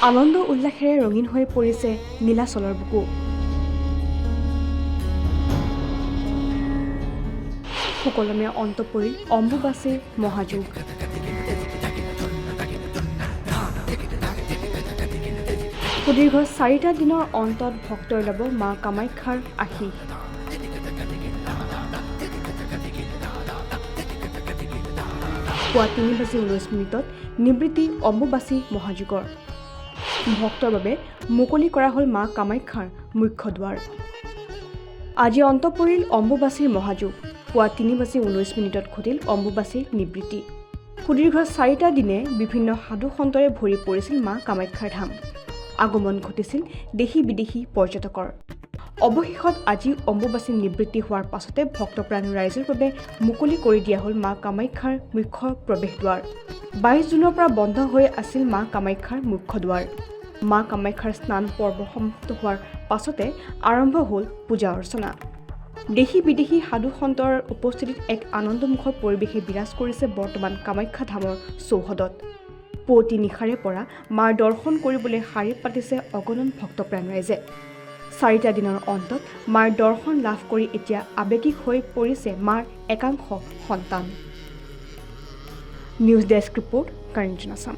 আনন্দ উল্লাসেৰে ৰঙীন হৈ পৰিছে নীলাচলৰ বুকু। সুকলমে অন্ত পৰিল অম্বুবাচীৰ মহাযুগ। সুদীৰ্ঘ 4টা দিনৰ অন্তত ভক্তই ল'ব মা কামাখ্যাৰ আশীষ। পুৱা 3:19 নিবৃত্তি অম্বুবাচী মহাযুগৰ। ভক্তৰ বাবে মুকলি কৰা হ'ল মা কামাখ্যাৰ মুখ্য দুৱাৰ। আজি অন্ত পৰিল অম্বুবাচীৰ মহাযুগ। পুৱা 3:19 ঘটিল অম্বুবাচীৰ নিবৃত্তি। সুদীৰ্ঘ 4টা দিনে বিভিন্ন সাধু সন্তৰে ভৰি পৰিছিল মা কামাখ্যাৰ ধাম। আগমন ঘটিছিল দেশী বিদেশী পৰ্যটকৰ। অৱশেষত আজি অম্বুবাচী নিবৃত্তি হোৱাৰ পাছতে ভক্তপ্ৰাণ ৰাইজৰ বাবে মুকলি কৰি দিয়া হ'ল মা কামাখ্যাৰ মুখ্য প্ৰৱেশদ্বাৰ। 22 জুনৰ পৰা বন্ধ হৈ আছিল মা কামাখ্যাৰ মুখ্য দুৱাৰ। মা কামাখ্যাৰ স্নান পৰ্ব সমাপ্ত হোৱাৰ পাছতে আৰম্ভ হ'ল পূজা অৰ্চনা। দেশী বিদেশী সাধু সন্তৰ উপস্থিতিত এক আনন্দমুখৰ পৰিৱেশে বিৰাজ কৰিছে বৰ্তমান কামাখ্যা ধামৰ চৌহদত। পুৱতি নিশাৰে পৰা মাৰ দৰ্শন কৰিবলৈ শাৰী পাতিছে অগণন ভক্তপ্ৰাণ ৰাইজে। 4টা দিনৰ অন্তত মাৰ দৰ্শন লাভ কৰি এতিয়া আৱেগিক হৈ পৰিছে মাৰ একাংশ সন্তান। নিউজ ডেস্ক ৰিপৰ্ট, কাৰেঞ্জন আছাম।